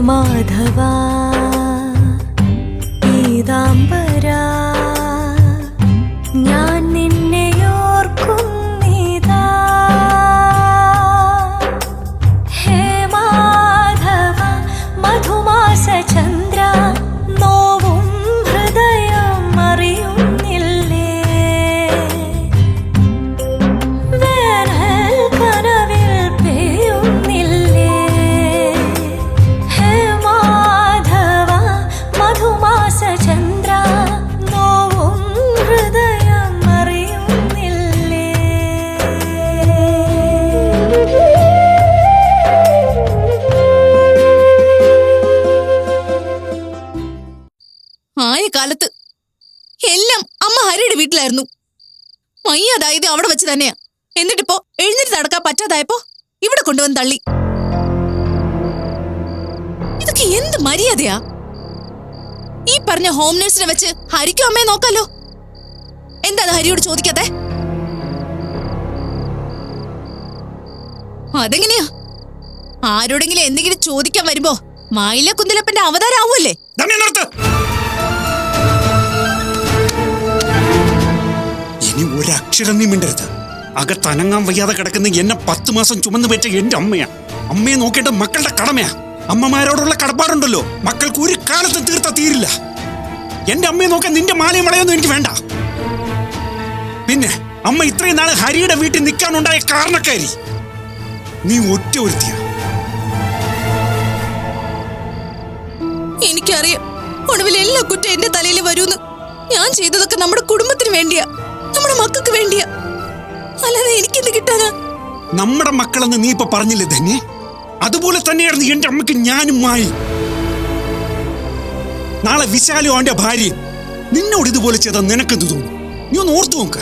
മാധവാ പീതാംബരാ ഞാൻ നിന്നെ ഓർക്കുന്നിതാ. ഹേ മാധവ മധുമാസ ചന്ദ്ര നോവും ഹൃദയം അറിയുന്നില്ലേ. വേനൽ കനവിൽ പെയ്യുന്നില്ലേ. ചന്ദ്ര നോവും ഹൃദയം അറിയുന്നില്ലേ. ആയ കാലത്ത് എല്ലാം അമ്മ ഹരിയുടെ വീട്ടിലായിരുന്നു. മയ്യാതായത് അവിടെ വെച്ച് തന്നെയാ. എന്നിട്ടിപ്പോ എഴുന്നേറ്റ് നടക്കാൻ പറ്റാതായപ്പോ ഇവിടെ കൊണ്ടുവന്ന് തള്ളി. ഇതൊക്കെ എന്ത് മര്യാദയാ? ഈ പറഞ്ഞ ഹോം നേഴ്സിനെ വെച്ച് ഹരിക്കും അമ്മയെ നോക്കാലോ. എന്താ ഹരിയോട് ചോദിക്കാത്തെ? അതെങ്ങനെയാ? ആരോടെങ്കിലും എന്തെങ്കിലും ചോദിക്കാൻ വരുമ്പോ മായില കുന്തിലപ്പന്റെ അവതാരം ആവൂല്ലേ? ഇനി ഒരക്ഷരം നീ മിണ്ടരുത്. അകത്തനങ്ങാൻ വയ്യാതെ കിടക്കുന്ന എന്നെ 10 മാസം ചുമന്നു വെച്ച എന്റെ അമ്മയാ. അമ്മയെ നോക്കേണ്ട മക്കളുടെ കടമയാ. അമ്മമാരോടുള്ള കടപ്പാടുണ്ടല്ലോ, മക്കൾക്ക് ഒരു കാലത്ത് തീർത്ത തീരില്ല. എന്റെ അമ്മയെ നോക്കാൻ നിന്റെ മാലയും വളയൊന്നും എനിക്ക് വേണ്ട. പിന്നെ അമ്മ ഇത്രയും നാള് ഹരിയുടെ വീട്ടിൽ നിൽക്കാനുണ്ടായ കാരണക്കാരി നീ ഒറ്റ ഒരുത്തിയ. എനിക്കറിയാം ഒടുവിൽ എല്ലാ കുറ്റം എന്റെ തലയിൽ വരൂന്ന്. ഞാൻ ചെയ്തതൊക്കെ നമ്മുടെ കുടുംബത്തിന് വേണ്ടിയാ, നമ്മുടെ മക്കൾക്ക് വേണ്ടിയാ. അല്ലാതെ എനിക്കെന്ത് കിട്ടാനാ? നമ്മുടെ മക്കളെന്ന് നീ ഇപ്പൊ പറഞ്ഞില്ലേ ധന്യ? അതുപോലെ തന്നെയായിരുന്നു എന്റെ അമ്മയ്ക്ക് ഞാനും മായി. നാളെ വിശാലും അവന്റെ ഭാര്യയും നിന്നോട് ഇതുപോലെ ചെയ്താൽ നിനക്കെന്ത് തോന്നും? നീ ഒന്ന് ഓർത്തു നോക്ക.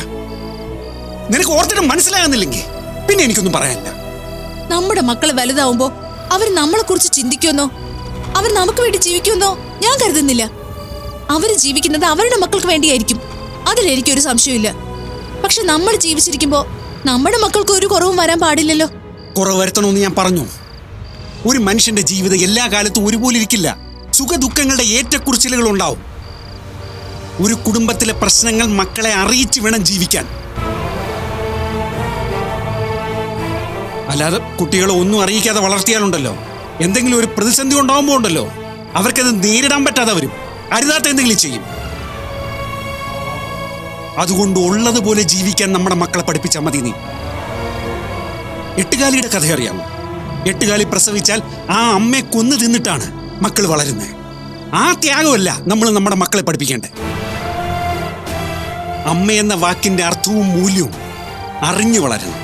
നിനക്ക് ഓർത്തിട്ട് മനസ്സിലാകുന്നില്ലെങ്കിൽ പിന്നെ എനിക്കൊന്നും പറയാനില്ല. നമ്മുടെ മക്കള് വലുതാവുമ്പോ അവർ നമ്മളെ കുറിച്ച് ചിന്തിക്കുമെന്നോ അവർ നമുക്ക് വേണ്ടി ജീവിക്കുമെന്നോ ഞാൻ കരുതുന്നില്ല. അവര് ജീവിക്കുന്നത് അവരുടെ മക്കൾക്ക് വേണ്ടിയായിരിക്കും, അതിലെനിക്കൊരു സംശയമില്ല. പക്ഷെ നമ്മൾ ജീവിച്ചിരിക്കുമ്പോ നമ്മുടെ മക്കൾക്ക് ഒരു കുറവും വരാൻ പാടില്ലല്ലോ. കുറവ് വരുത്തണമെന്ന് ഞാൻ പറഞ്ഞു. ഒരു മനുഷ്യന്റെ ജീവിതം എല്ലാ കാലത്തും ഒരുപോലെ ഇരിക്കില്ല. സുഖദുഃഖങ്ങളുടെ ഏറ്റക്കുറിച്ചിലുകൾ ഉണ്ടാവും. ഒരു കുടുംബത്തിലെ പ്രശ്നങ്ങൾ മക്കളെ അറിയിച്ചു വേണം ജീവിക്കാൻ. അല്ലാതെ കുട്ടികളെ ഒന്നും അറിയിക്കാതെ വളർത്തിയാലുണ്ടല്ലോ, എന്തെങ്കിലും ഒരു പ്രതിസന്ധി ഉണ്ടാവുമ്പോൾ ഉണ്ടല്ലോ, അവർക്കത് നേരിടാൻ പറ്റാതെ വരും. അരുതാത്ത എന്തെങ്കിലും ചെയ്യും. അതുകൊണ്ട് ഉള്ളതുപോലെ ജീവിക്കാൻ നമ്മുടെ മക്കളെ പഠിപ്പിച്ചാൽ മതി. നീ എട്ടുകാലിയുടെ കഥ അറിയാമോ? എട്ടുകാലി പ്രസവിച്ചാൽ ആ അമ്മയെ കൊന്നു തിന്നിട്ടാണ് മക്കൾ വളരുന്നത്. ആ ത്യാഗമല്ല നമ്മൾ നമ്മുടെ മക്കളെ പഠിപ്പിക്കേണ്ടത്. അമ്മയെന്ന വാക്കിന്റെ അർത്ഥവും മൂല്യവും അറിഞ്ഞു വളരണം.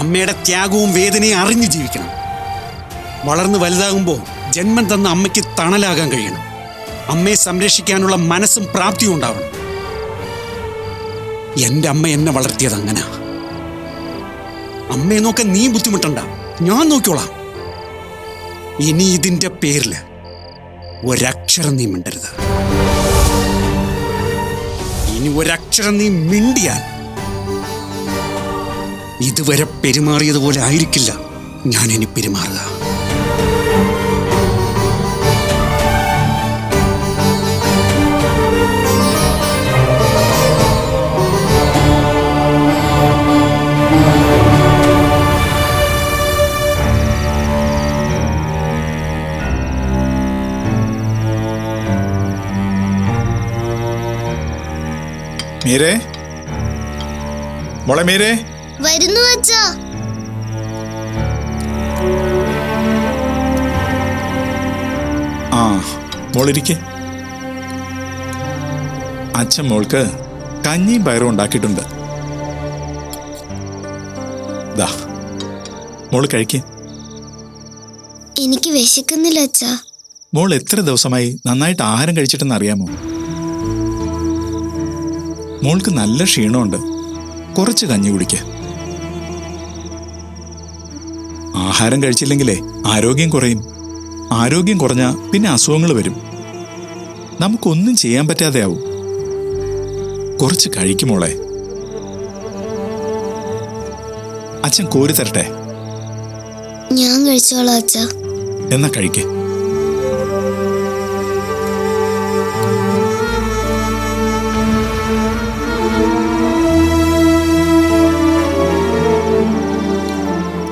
അമ്മയുടെ ത്യാഗവും വേദനയും അറിഞ്ഞു ജീവിക്കണം. വളർന്ന് വലുതാകുമ്പോൾ ജന്മം തന്ന അമ്മയ്ക്ക് തണലാകാൻ കഴിയണം. അമ്മയെ സംരക്ഷിക്കാനുള്ള മനസ്സും പ്രാപ്തിയും ഉണ്ടാവണം. എൻ്റെ അമ്മ എന്നെ വളർത്തിയത് അങ്ങനെ. അമ്മയെ നോക്കാൻ നീ ബുദ്ധിമുട്ടണ്ട, ഞാൻ നോക്കിക്കോളാം. ഇനി ഇതിന്റെ പേരില് ഒരക്ഷരം നീ മിണ്ടരുത്. ഇനി ഒരക്ഷരം നീ മിണ്ടിയാൽ ഇതുവരെ പെരുമാറിയതുപോലെ ആയിരിക്കില്ല ഞാൻ ഇനി പെരുമാറുക. മീരേ, മോളെ മീരേ. വരുന്നു അച്ഛാ. ആ മോളിരിക്കെ. അച്ഛൻ മോൾക്ക് കഞ്ഞിയും പയറും ഉണ്ടാക്കിയിട്ടുണ്ട്. ദാ മോള് കഴിക്കേ. എനിക്ക് വിശക്കുന്നില്ല അച്ഛാ. മോൾ എത്ര ദിവസമായി നന്നായിട്ട് ആഹാരം കഴിച്ചിട്ടെന്ന് അറിയാമോ? മോൾക്ക് നല്ല ക്ഷീണമുണ്ട്. കുറച്ച് കഞ്ഞി കുടിക്ക. ആഹാരം കഴിച്ചില്ലെങ്കിലേ ആരോഗ്യം കുറയും. ആരോഗ്യം കുറഞ്ഞാൽ പിന്നെ അസുഖങ്ങൾ വരും. നമുക്കൊന്നും ചെയ്യാൻ പറ്റാതെ ആവും. കുറച്ച് കഴിക്കുമോളെ. അച്ഛൻ കോരി തരട്ടെ? ഞാൻ കഴിച്ചോളാം അച്ഛാ. എന്നാ കഴിക്കേ.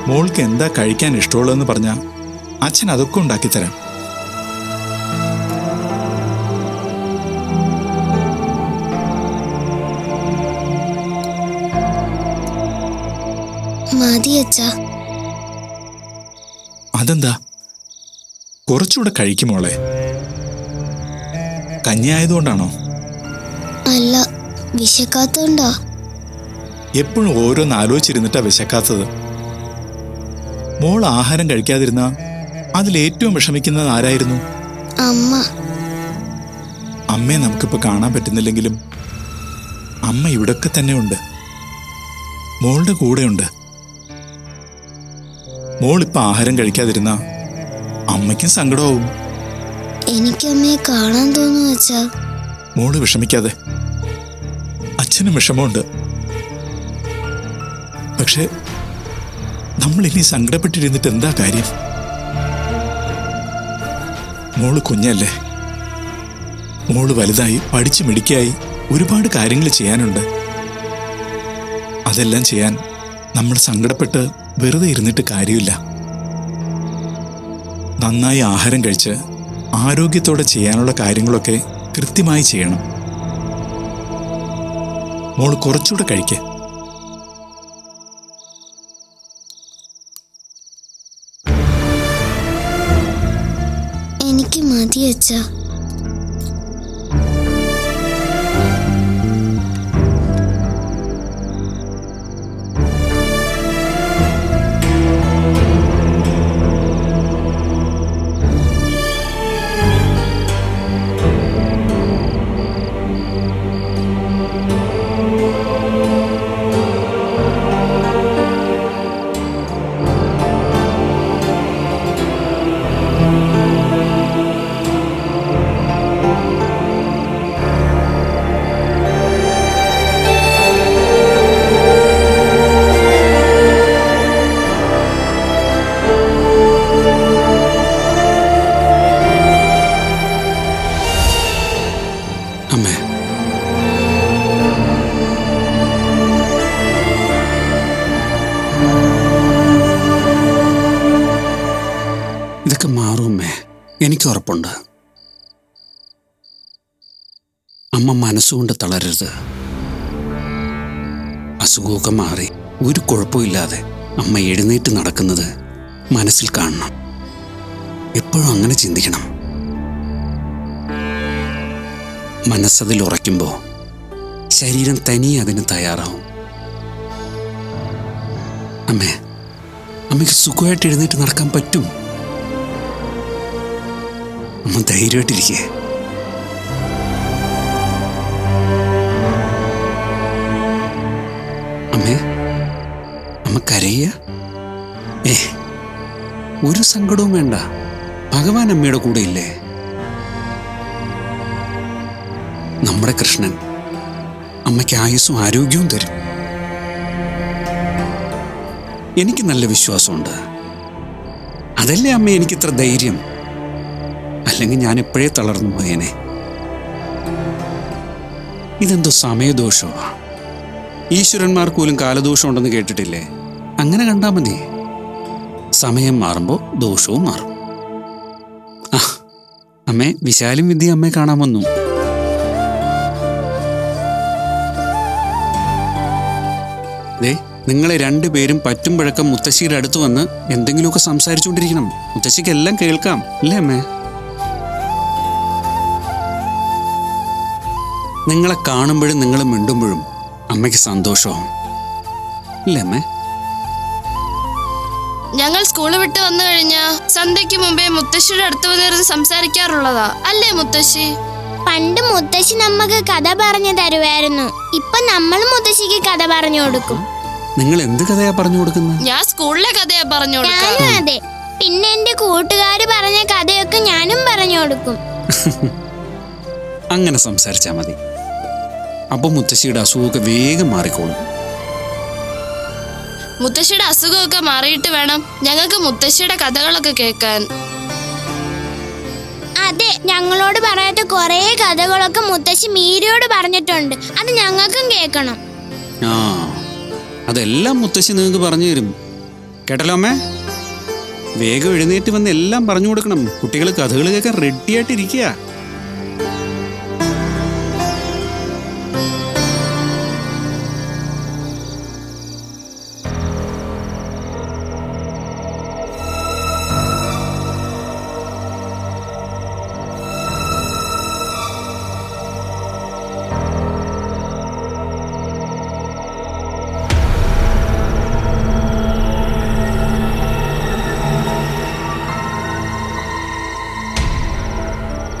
മോൾക്ക് എന്താ കഴിക്കാൻ ഇഷ്ടമുള്ളതെന്ന് പറഞ്ഞാൽ അച്ഛൻ അതൊക്കെ ഉണ്ടാക്കിത്തരാം. മതി അച്ഛാ. അതെന്താ? കുറച്ചുകൂടെ കഴിക്കുമോളെ. കഞ്ഞി ആയതുകൊണ്ടാണോ? അല്ല, വിശക്കാത്തോണ്ടാ. എപ്പോഴും ഓരോന്ന് ആലോചിച്ചിരുന്നിട്ടാ വിശക്കാത്തത്. മോൾ ആഹാരം കഴിക്കാതിരുന്ന അതിലേറ്റവും വിഷമിക്കുന്നത് ആരായിരുന്നു? അമ്മ. അമ്മയെ നമുക്കിപ്പോ കാണാൻ പറ്റുന്നില്ലെങ്കിലും അമ്മ ഇവിടൊക്കെ തന്നെ ഉണ്ട്. മോളുടെ കൂടെയുണ്ട്. മോളിപ്പോ ആഹാരം കഴിക്കാതിരുന്ന അമ്മയ്ക്കും സങ്കടമാവും. എനിക്ക് അമ്മയെ കാണാൻ തോന്നുന്നു അച്ഛാ. മോള് വിഷമിക്കാതെ. അച്ഛനും വിഷമമുണ്ട്. പക്ഷെ നമ്മൾ ഇനി സങ്കടപ്പെട്ടിരുന്നിട്ട് എന്താ കാര്യം? മോള് കുഞ്ഞല്ലേ. മോള് വലുതായി പഠിച്ചു മിടുക്കിയായി ഒരുപാട് കാര്യങ്ങൾ ചെയ്യാനുണ്ട്. അതെല്ലാം ചെയ്യാൻ നമ്മൾ സങ്കടപ്പെട്ട് വെറുതെ ഇരുന്നിട്ട് കാര്യമില്ല. നന്നായി ആഹാരം കഴിച്ച് ആരോഗ്യത്തോടെ ചെയ്യാനുള്ള കാര്യങ്ങളൊക്കെ കൃത്യമായി ചെയ്യണം. മോള് കുറച്ചുകൂടെ കഴിക്കേ. എനിക്ക് മതി അച്ഛാ. അമ്മേ, ഇതൊക്കെ മാറും അമ്മേ. എനിക്ക് ഉറപ്പുണ്ട്. അമ്മ മനസ്സുകൊണ്ട് തളരരുത്. അസുഖമൊക്കെ മാറി ഒരു കുഴപ്പമില്ലാതെ അമ്മ എഴുന്നേറ്റ് നടക്കുന്നത് മനസ്സിൽ കാണണം. എപ്പോഴും അങ്ങനെ ചിന്തിക്കണം. മനസ്സതിൽ ഉറയ്ക്കുമ്പോൾ ശരീരം തനിയെ അതിന് തയ്യാറാവും. അമ്മേ, അമ്മയ്ക്ക് സുഖമായിട്ട് എഴുന്നേറ്റ് നടക്കാൻ പറ്റും. അമ്മ ധൈര്യമായിട്ടിരിക്കേ. അമ്മേ, അമ്മ കരയുക? ഒരു സങ്കടവും വേണ്ട. ഭഗവാൻ അമ്മയുടെ കൂടെ ഇല്ലേ? നമ്മുടെ കൃഷ്ണൻ അമ്മയ്ക്ക് ആയുസ്സും ആരോഗ്യവും തരും. എനിക്ക് നല്ല വിശ്വാസമുണ്ട്. അതല്ലേ അമ്മ എനിക്കിത്ര ധൈര്യം. അല്ലെങ്കിൽ ഞാൻ എപ്പോഴേ തളർന്നു പോയേനെ. ഇതെന്തോ സമയദോഷമാ. ഈശ്വരന്മാർക്ക് പോലും കാലദോഷം ഉണ്ടെന്ന് കേട്ടിട്ടില്ലേ? അങ്ങനെ കണ്ടാൽ മതി. സമയം മാറുമ്പോൾ ദോഷവും മാറും. ആ അമ്മേ, വിശാലും വിദ്യ അമ്മയെ കാണാൻ വന്നു. ദേ, നിങ്ങളെ രണ്ടുപേരും പറ്റുമ്പോഴൊക്കെ മുത്തശ്ശിയുടെ അടുത്ത് വന്ന് എന്തെങ്കിലുമൊക്കെ സംസാരിച്ചുകൊണ്ടിരിക്കണം. മുത്തശ്ശിക്ക് എല്ലാം കേൾക്കാം, അല്ലേ അമ്മേ? നിങ്ങളെ കാണുമ്പോഴും നിങ്ങൾ മിണ്ടുമ്പോഴും അമ്മയ്ക്ക് സന്തോഷമാവും, ഇല്ലേ അമ്മേ? ഞങ്ങൾ സ്കൂള് വിട്ട് വന്നു കഴിഞ്ഞാ സന്ധ്യയ്ക്ക് മുമ്പേ മുത്തശ്ശിയുടെ അടുത്ത് വന്നിരുന്ന് സംസാരിക്കാറുള്ളതാ, അല്ലേ മുത്തശ്ശി? പണ്ട് മുത്തശ്ശി നമ്മക്ക് കഥ പറഞ്ഞു തരുമായിരുന്നു. ഇപ്പൊ നമ്മൾ മുത്തശ്ശിക്ക് കഥ പറഞ്ഞു കൊടുക്കും. നിങ്ങൾ എന്ത് കഥയാ പറഞ്ഞു കൊടുക്കുന്നത്? ഞാൻ സ്കൂളിലെ കഥയാ പറഞ്ഞു കൊടുക്കാം. ഞാനും അതെ. പിന്നെ എന്റെ കൂട്ടുകാര് പറഞ്ഞ കഥയൊക്കെ ഞാനും പറഞ്ഞു കൊടുക്കും. അങ്ങനെ സംസാരിച്ചാ മതി. അപ്പൊ മുത്തശ്ശിയുടെ അസുഖമൊക്കെ വേഗം മാറിക്കോളും. മുത്തശ്ശിയുടെ അസുഖമൊക്കെ മാറിയിട്ട് വേണം ഞങ്ങൾക്ക് മുത്തശ്ശിയുടെ കഥകളൊക്കെ കേൾക്കാൻ. അതെ, ഞങ്ങളോട് പറയാത്ത കൊറേ കഥകളൊക്കെ മുത്തശ്ശി മീരയോട് പറഞ്ഞിട്ടുണ്ട്. അത് ഞങ്ങൾക്കും കേൾക്കണം. ആ, അതെല്ലാം മുത്തശ്ശി നിങ്ങൾക്ക് പറഞ്ഞു തരും. കേട്ടല്ലോ അമ്മേ? വേഗം എഴുന്നേറ്റ് വന്ന് എല്ലാം പറഞ്ഞു കൊടുക്കണം. കുട്ടികൾ കഥകൾ കേൾക്കാൻ റെഡിയായിട്ടിരിക്കുക.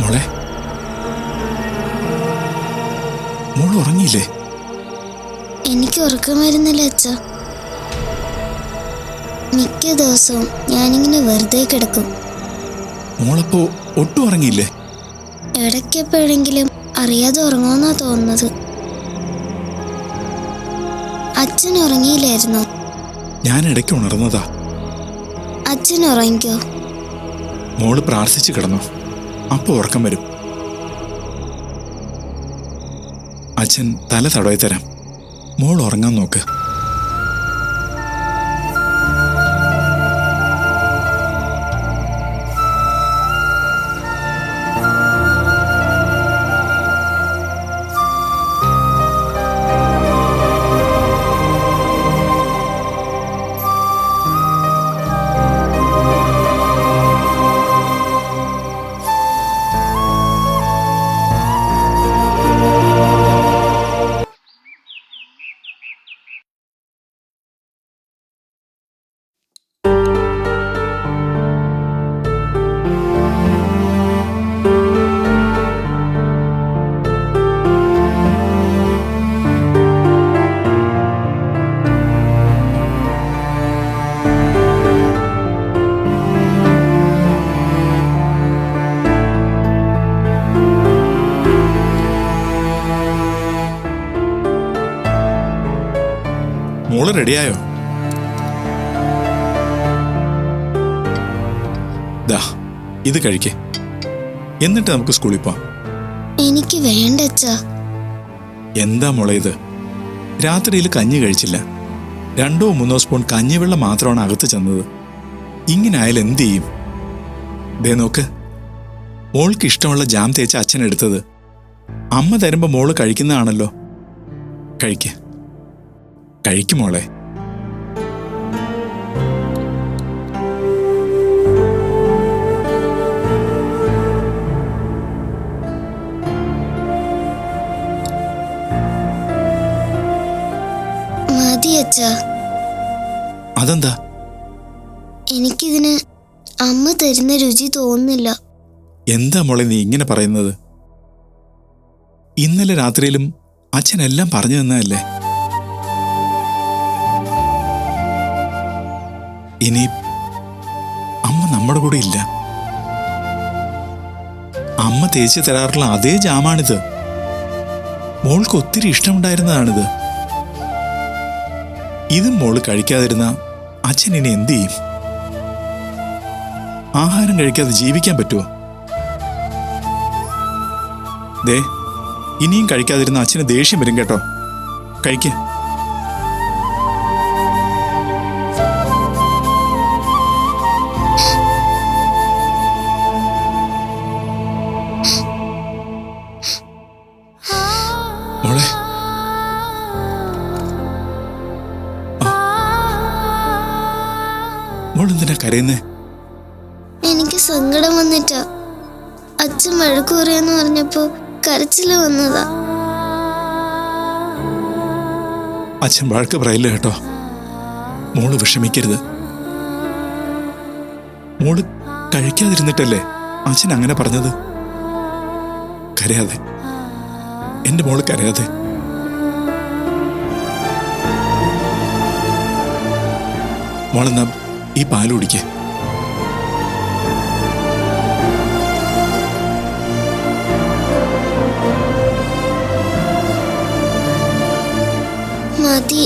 മോളെ, മോൾ ഉറങ്ങിയില്ലേ? എനിക്ക് ഉറക്കം വരുന്നില്ല അച്ഛ. മിക്ക ദിവസവും ഞാനിങ്ങനെ വെറുതെ കിടക്കും. മോളപ്പോ ഒട്ടും ഉറങ്ങിയില്ലേ? ഇടയ്ക്കെപ്പോഴെങ്കിലും അറിയാതെ ഉറങ്ങുമെന്നാ തോന്നുന്നത്. അച്ഛൻ ഉറങ്ങിയില്ലായിരുന്നോ? ഞാൻ ഇടയ്ക്ക് ഉണർന്നതാ. അച്ഛൻ ഉറങ്ങിക്കോ? മോള് പ്രാർത്ഥിച്ചു കിടന്നു, അപ്പൊ ഉറക്കം വരും. അച്ഛൻ തല തടവി തരാം. മോൾ ഉറങ്ങാൻ നോക്ക്. മോള് റെഡിയായോ? ദാ ഇത് കഴിക്കേ, എന്നിട്ട് നമുക്ക് സ്കൂളിൽ പോവാം. എനിക്ക് വേണ്ട അച്ഛാ. എന്താ മോളെ ഇത്? രാത്രിയിൽ കഞ്ഞി കഴിച്ചില്ല. 2-3 സ്പൂൺ കഞ്ഞിവെള്ളം മാത്രമാണ് അകത്ത് ചെന്നത്. ഇങ്ങനെ ആയാലും എന്ത് ചെയ്യും? ദേ നോക്ക്, മോൾക്ക് ഇഷ്ടമുള്ള ജാം തേച്ച അച്ഛൻ എടുത്തത്. അമ്മ തരുമ്പോ മോള് കഴിക്കുന്നതാണല്ലോ. കഴിക്കും മോളെ. മതി അച്ഛാ. അതെന്താ? എനിക്കിതിന് അമ്മ തരുന്ന രുചി തോന്നുന്നില്ല. എന്താ മോളെ നീ ഇങ്ങനെ പറയുന്നത്? ഇന്നലെ രാത്രിയിലും അച്ഛൻ എല്ലാം പറഞ്ഞു തന്നതല്ലേ? ഇനി അമ്മ നമ്മുടെ കൂടെ ഇല്ല. അമ്മ തേച്ച് തരാറുള്ള അതേ ജാമാണിത്. മോൾക്ക് ഒത്തിരി ഇഷ്ടമുണ്ടായിരുന്നതാണിത്. ഇതും മോള് കഴിക്കാതിരുന്ന അച്ഛൻ ഇനി എന്ത് ചെയ്യും? ആഹാരം കഴിക്കാതെ ജീവിക്കാൻ പറ്റുമോ? ദേ, ഇനിയും കഴിക്കാതിരുന്ന അച്ഛന് ദേഷ്യം വരും കേട്ടോ. കഴിക്ക. മോളെ, മോളെന്തിനാ കരയുന്നേ? എനിക്ക് സങ്കടം വന്നിട്ടാ. അച്ഛൻ വഴക്ക് പറയാന്ന് പറഞ്ഞപ്പോ കരച്ചില് വന്നതാ. അച്ഛൻ വഴക്ക് പറയില്ല കേട്ടോ. മോള് വിഷമിക്കരുത്. മോള് കഴിക്കാതിരുന്നിട്ടല്ലേ അച്ഛൻ അങ്ങനെ പറഞ്ഞത്. കരയാതെ, എന്റെ മോള് കരയാതെ. മോളെന്നാ ഈ പാല് കുടിക്കേ. എത്തി.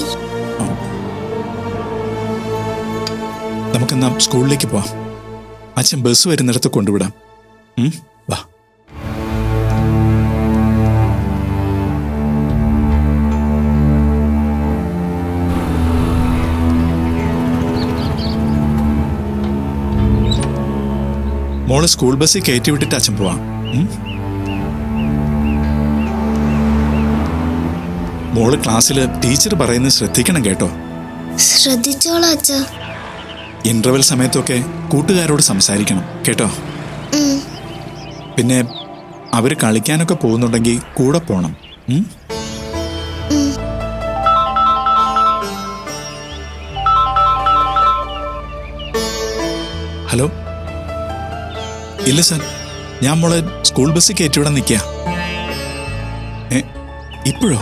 നമുക്കെന്നാ സ്കൂളിലേക്ക് പോവാം. അച്ഛൻ ബസ് വരുന്നിടത്ത് കൊണ്ടുവിടാം. വാ. മോള് സ്കൂൾ ബസ്സിൽ കയറ്റി വിട്ടിട്ട് അച്ഛൻ പോവാം. മോള് ക്ലാസ്സിൽ ടീച്ചർ പറയുന്നത് ശ്രദ്ധിക്കണം കേട്ടോ. ശ്രദ്ധിച്ചോളാം അച്ഛാ. ഇന്റർവെൽ സമയത്തൊക്കെ കൂട്ടുകാരോട് സംസാരിക്കണം കേട്ടോ. പിന്നെ അവര് കളിക്കാനൊക്കെ പോകുന്നുണ്ടെങ്കിൽ കൂടെ പോണം. ഹലോ. ഇല്ല സാർ, ഞാൻ മോളെ സ്കൂൾ ബസ്സിൽ കയറ്റിവിടാൻ നിൽക്കുക. ഇപ്പോഴോ?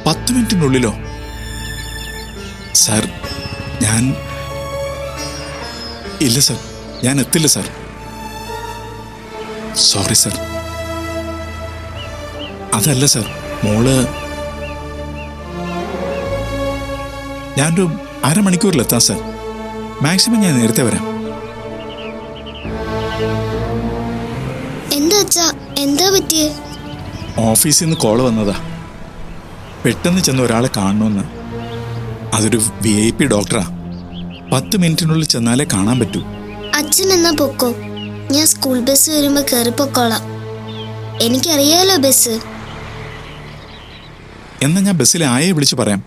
10 മിനിറ്റിനുള്ളിലോ? സാർ, ഇല്ല സാർ, ഞാൻ എത്തില്ല സാർ. Sorry sir. അതല്ല സാർ, മോള് ഞാനൊരു അരമണിക്കൂറിലെത്താം സാർ. മാക്സിമം ഞാൻ നേരത്തെ വരാം. എന്താ അച്ഛാ, എന്താ പറ്റിയേ? ഓഫീസിൽ നിന്ന് കോള് വന്നതാ. പെട്ടെന്ന് ചെന്ന് ഒരാളെ കാണണമെന്ന്. അതൊരു VIP ഡോക്ടറാ. 10 മിനിറ്റിനുള്ളിൽ ചെന്നാലേ കാണാൻ പറ്റൂ. അച്ഛൻ എന്നാ പൊക്കോ, ഞാൻ സ്കൂൾ ബസ് വരുമ്പോ കയറി പൊക്കോളാം. എനിക്കറിയാലോ ബസ്. എന്നാ ഞാൻ ബസ്സിലെ ആയെ വിളിച്ചു പറയാം.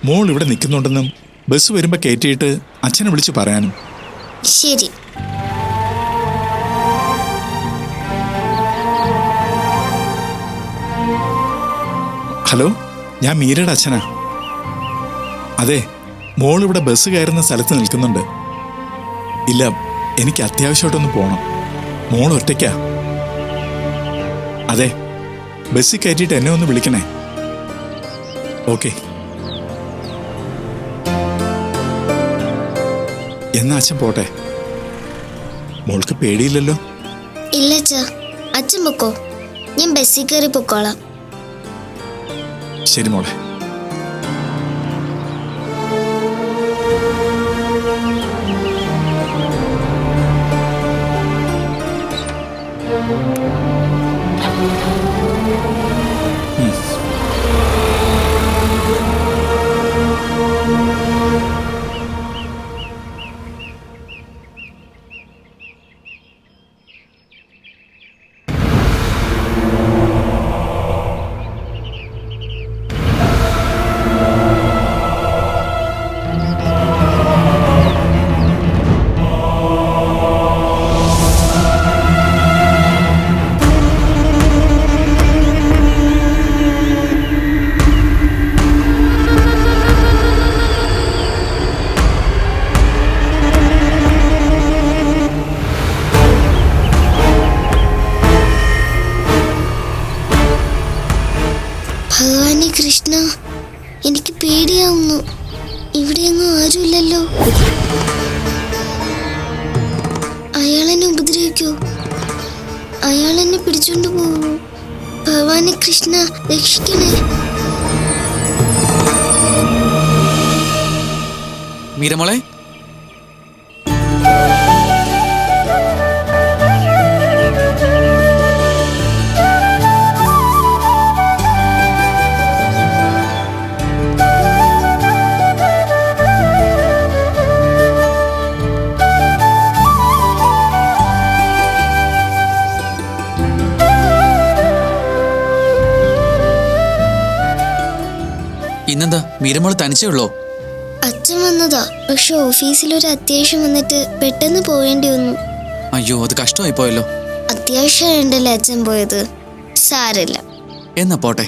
മോൾ ഇവിടെ നിൽക്കുന്നുണ്ടെന്നും ബസ് വരുമ്പോ കയറ്റിയിട്ട് അച്ഛനെ വിളിച്ചു പറയാനും. ശരി. ഹലോ, ഞാൻ മീരയുടെ അച്ഛനാ. അതെ, മോൾ ഇവിടെ ബസ് കയറുന്ന സ്ഥലത്ത് നിൽക്കുന്നുണ്ട്. ഇല്ല, എനിക്ക് അത്യാവശ്യമായിട്ടൊന്ന് പോകണം. മോൾ ഒറ്റയ്ക്കാ. അതെ, ബസ്സിൽ കയറ്റിയിട്ട് എന്നെ ഒന്ന് വിളിക്കണേ. ഓക്കെ. എന്നാ അച്ഛൻ പോട്ടെ. മോൾക്ക് പേടിയില്ലല്ലോ? ഇല്ല അച്ഛാ, അച്ഛൻ പൊക്കോ, ഞാൻ ബസ്സിൽ കയറി പൊക്കോളാം. ശരി മോളെ. ഭഗവാനെ കൃഷ്ണ, എനിക്ക് പേടിയാവുന്നു. ഇവിടെയൊന്നും ആരുമില്ലല്ലോ. അയാളെന്നെ ഉപദ്രവിക്കോ? അയാളെന്നെ പിടിച്ചോണ്ട് പോവോ? ഭഗവാനെ കൃഷ്ണ, രക്ഷിക്കണേ. മീരമോളെ, ഇന്നെന്താ മീരമോള് തനിച്ചേ ഉള്ളോ? അച്ഛൻ വന്നതാ, പക്ഷെ ഓഫീസിലൊരു അത്യാവശ്യം വന്നിട്ട് പെട്ടെന്ന് പോവേണ്ടി വന്നു. അയ്യോ, അത് കഷ്ടമായി പോയല്ലോ. അത്യാവശ്യമായിണ്ടല്ലേ അച്ഛൻ പോയത്. സാരമില്ല. എന്നാ പോട്ടെ,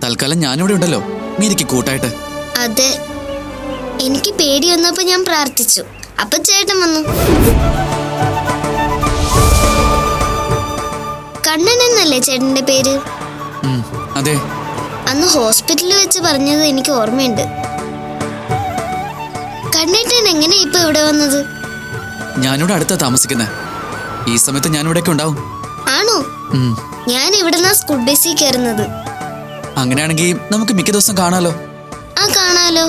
തൽക്കാലം ഞാനിവിടെ ഉണ്ടല്ലോ മീരയ്ക്ക് കൂട്ടായിട്ട്. അതെ, എനിക്ക് പേടി വന്നപ്പോ ഞാൻ പ്രാർത്ഥിച്ചു, അപ്പൊ ചേട്ടൻ വന്നു. കണ്ണൻ എന്നല്ലേ ചേട്ടന്റെ പേര്? അതെ. അന്ന് ഹോസ്പിറ്റലിൽ വെച്ച് പറഞ്ഞത് എനിക്ക് ഓർമ്മയുണ്ട്. കണ്ണേട്ടൻ എങ്ങനെ ഇപ്പൊ ഇവിടെ വന്നത്? ഞാനിവിടെ അടുത്താ താമസിക്കുന്നത്. ഈ സമയത്ത് ഞാനിവിടെയൊക്കെ ഉണ്ടാവും. ആണോ? ഞാൻ ഇവിടെന്നാ സ്കൂൾ ബസ്സിൽ കയറുന്നത്. അങ്ങനെയാണെങ്കിൽ നമുക്ക് മിക്ക ദിവസം കാണാലോ. കാണാലോ.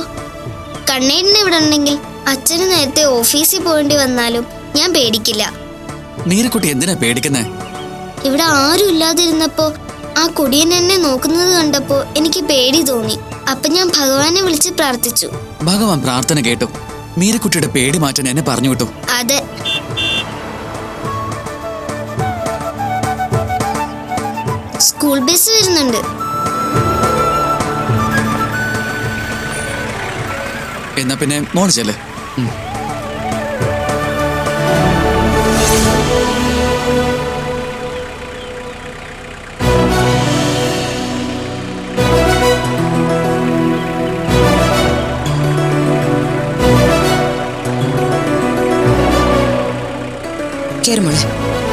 കണ്ണേടിന് ഇവിടെ ഉണ്ടെങ്കിൽ അച്ഛന് നേരത്തെ ഓഫീസിൽ പോകേണ്ടി വന്നാലും ഞാൻ പേടിക്കില്ല. മീരക്കുട്ടി എന്തിനാ പേടിക്കുന്നേ? ഇവിടെ ആരും ഇല്ലാതിരുന്നപ്പോ ആ കുടിയൻ എന്നെ നോക്കുന്നത് കണ്ടപ്പോ എനിക്ക് പേടി തോന്നി. അപ്പൊ ഞാൻ ഭഗവാനെ വിളിച്ച് പ്രാർത്ഥിച്ചു. ഭഗവാൻ പ്രാർത്ഥന കേട്ടു. മീരക്കുട്ടിയുടെ പേടി മാറ്റാൻ എന്നെ പറഞ്ഞു വിട്ടു. അതെ. സ്കൂൾ ബസ് വരുന്നുണ്ട്. എന്നാ പിന്നെ മോള് ചെല്ല്. കേറ് മോളെ.